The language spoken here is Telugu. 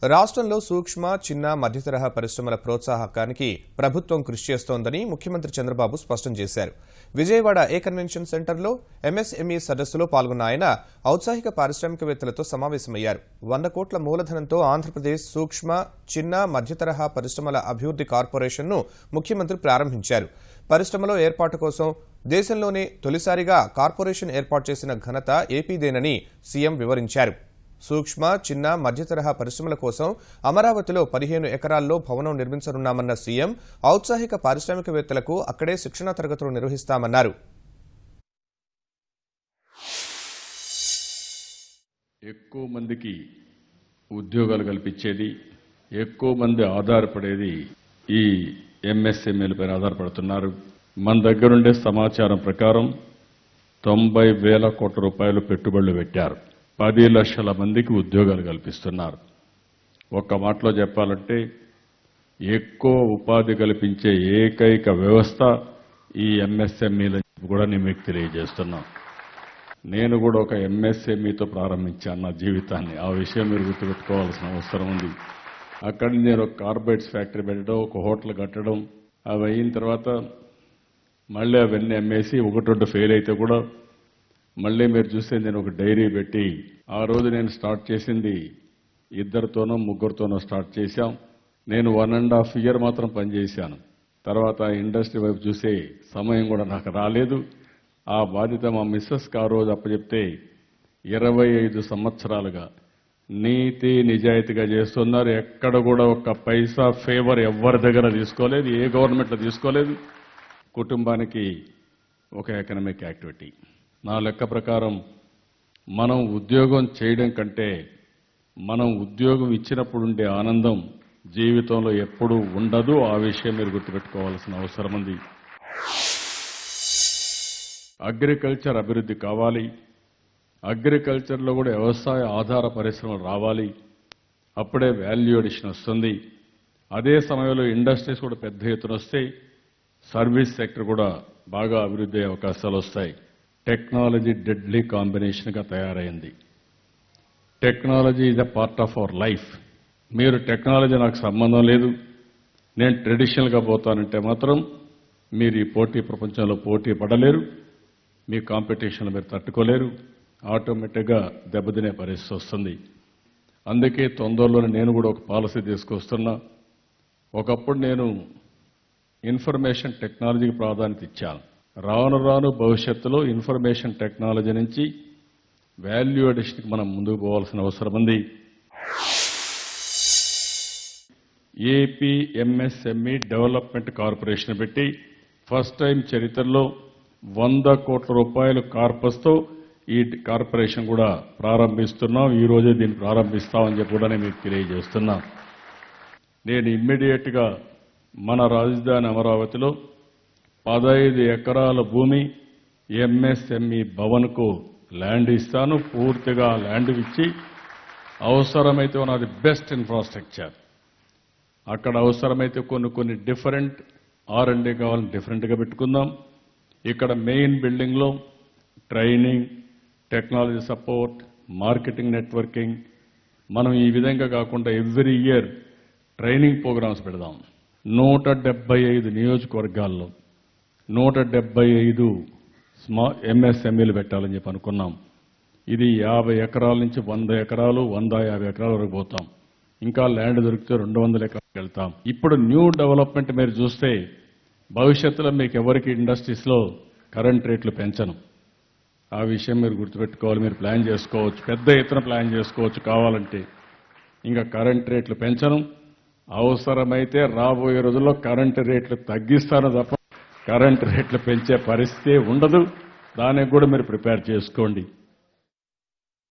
రాష్ట్రంలో సూక్ష్మ, చిన్న, మధ్యతరహా పరిశ్రమల ప్రోత్సాహకానికి ప్రభుత్వం కృషి చేస్తోందని ముఖ్యమంత్రి చంద్రబాబు స్పష్టం చేశారు. విజయవాడ ఏ కన్వెన్షన్ సెంటర్లో ఎంఎస్ఎంఈ సదస్సులో పాల్గొన్న ఆయన ఔత్సాహిక పారిశ్రామికవేత్తలతో సమావేశమయ్యారు. 100 కోట్ల మూలధనంతో ఆంధ్రప్రదేశ్ సూక్ష్మ, చిన్న, మధ్యతరహా పరిశ్రమల అభివృద్ధి కార్పొరేషన్ను ముఖ్యమంత్రి ప్రారంభించారు. పరిశ్రమల ఏర్పాటు కోసం దేశంలోనే తొలిసారిగా కార్పొరేషన్ ఏర్పాటు చేసిన ఘనత ఏపీదేనని సీఎం వివరించారు. సూక్ష్మ, చిన్న, మధ్యతరహా పరిశ్రమల కోసం అమరావతిలో 15 ఎకరాల్లో భవనం నిర్మించనున్నామన్న సీఎం ఔత్సాహిక పారిశ్రామికవేత్తలకు అక్కడే శిక్షణా తరగతులు నిర్వహిస్తామన్నారు. ఎక్కువ మందికి ఉద్యోగాలు కల్పించేది, ఎక్కువ మంది ఆధారపడేది ఈ ఎంఎస్ఎంఈలపై ఆధారపడుతున్నారు. మన దగ్గరుండే సమాచారం ప్రకారం 90,000 కోట్ల రూపాయలు పెట్టుబడులు పెట్టారు. 10 లక్షల మందికి ఉద్యోగాలు కల్పిస్తున్నారు. ఒక్క మాటలో చెప్పాలంటే ఎక్కువ ఉపాధి కల్పించే ఏకైక వ్యవస్థ ఈ ఎంఎస్ఎంఈలు కూడా నేను మీకు తెలియజేస్తున్నాను. నేను కూడా ఒక ఎంఎస్ఎంఈతో ప్రారంభించాను నా జీవితాన్ని. ఆ విషయం మీరు గుర్తుపెట్టుకోవాల్సిన అవసరం ఉంది. అక్కడి నేను ఒక కార్బైడ్స్ ఫ్యాక్టరీ పెట్టడం, ఒక హోటల్ కట్టడం, అవి అయిన తర్వాత మళ్ళీ అవన్నీ అమ్మేసి 1-2 ఫెయిల్ అయితే కూడా మళ్ళీ మీరు చూస్తే నేను ఒక డైరీ పెట్టి, ఆ రోజు నేను స్టార్ట్ చేసింది 2తోనో 3తోనో స్టార్ట్ చేశాం. నేను 1.5 year మాత్రం పనిచేశాను. తర్వాత ఇండస్ట్రీ వైపు చూసే సమయం కూడా నాకు రాలేదు. ఆ బాధ్యత మా మిస్సెస్కి ఆ రోజు అప్పచెప్తే 25 సంవత్సరాలుగా నీతి నిజాయితీగా చేస్తున్నారు. ఎక్కడ కూడా ఒక్క పైసా ఫేవర్ ఎవరి దగ్గర తీసుకోలేదు, ఏ గవర్నమెంట్లో తీసుకోలేదు. కుటుంబానికి ఒక ఎకనామిక్ యాక్టివిటీ. నా లెక్క ప్రకారం మనం ఉద్యోగం చేయడం కంటే మనం ఉద్యోగం ఇచ్చినప్పుడు ఉండే ఆనందం జీవితంలో ఎప్పుడూ ఉండదు. ఆ విషయం మీరు గుర్తుపెట్టుకోవాల్సిన అవసరం ఉంది. అగ్రికల్చర్ అభివృద్ధి కావాలి. అగ్రికల్చర్లో కూడా వ్యవసాయ ఆధార పరిశ్రమలు రావాలి. అప్పుడే వాల్యూ అడిషన్ వస్తుంది. అదే సమయంలో ఇండస్ట్రీస్ కూడా పెద్ద ఎత్తున వస్తాయి. సర్వీస్ సెక్టర్ కూడా బాగా అభివృద్ధి అయ్యే అవకాశాలు వస్తాయి. టెక్నాలజీ డెడ్లీ కాంబినేషన్గా తయారైంది. Technology is a part of our life. మీరు టెక్నాలజీ నాకు సంబంధం లేదు, నేను ట్రెడిషనల్గా పోతానంటే మాత్రం మీరు ఈ పోటీ ప్రపంచంలో పోటీ పడలేరు. మీ కాంపిటీషన్లు మీరు తట్టుకోలేరు. ఆటోమేటిక్గా దెబ్బతినే పరిస్థితి వస్తుంది. అందుకే తొందరలోనే నేను కూడా ఒక పాలసీ తీసుకొస్తున్నా. ఒకప్పుడు నేను ఇన్ఫర్మేషన్ టెక్నాలజీకి ప్రాధాన్యత ఇచ్చాను. రాను రాను భవిష్యత్తులో ఇన్ఫర్మేషన్ టెక్నాలజీ నుంచి వాల్యూ అడిషన్కి మనం ముందుకు పోవాల్సిన అవసరం ఉంది. ఏపీ ఎంఎస్ఎంఈ డెవలప్మెంట్ కార్పొరేషన్ పెట్టి ఫస్ట్ టైం చరిత్రలో 100 కోట్ల రూపాయల కార్పస్తో ఈ కార్పొరేషన్ కూడా ప్రారంభిస్తున్నాం. ఈ రోజే దీన్ని ప్రారంభిస్తామని చెప్పి కూడా నేను మీకు తెలియజేస్తున్నా. నేను ఇమ్మీడియట్గా మన రాజధాని అమరావతిలో 15 ఎకరాల భూమి ఎంఎస్ఎంఈ భవన్కు ల్యాండ్ ఇస్తాను. పూర్తిగా ల్యాండ్ ఇచ్చి అవసరమైతే ఉన్నది బెస్ట్ ఇన్ఫ్రాస్ట్రక్చర్. అక్కడ అవసరమైతే కొన్ని డిఫరెంట్ R&D కావాలని డిఫరెంట్గా పెట్టుకుందాం. ఇక్కడ మెయిన్ బిల్డింగ్లో training, technology support, marketing, networking మనం ఈ విధంగా కాకుండా ఎవ్రీ ఇయర్ ట్రైనింగ్ ప్రోగ్రామ్స్ పెడదాం. 175 నియోజకవర్గాల్లో 175 ఎంఎస్ఎంఈలు పెట్టాలని చెప్పి అనుకున్నాం. ఇది 50 ఎకరాల నుంచి 100 ఎకరాలు, 150 ఎకరాల వరకు పోతాం. ఇంకా ల్యాండ్ దొరికితే 200 ఎకరాలకు వెళ్తాం. ఇప్పుడు న్యూ డెవలప్మెంట్ మీరు చూస్తే భవిష్యత్తులో మీకు ఎవరికి ఇండస్ట్రీస్లో కరెంట్ రేట్లు పెంచను. ఆ విషయం మీరు గుర్తుపెట్టుకోవాలి. మీరు ప్లాన్ చేసుకోవచ్చు, పెద్ద ఎత్తున ప్లాన్ చేసుకోవచ్చు. కావాలంటే ఇంకా కరెంట్ రేట్లు పెంచను. అవసరమైతే రాబోయే రోజుల్లో కరెంటు రేట్లు తగ్గిస్తాను తప్ప కరెంటు రేట్లు పెంచే పరిస్థితి ఉండదు. దానికి కూడా మీరు ప్రిపేర్ చేసుకోండి.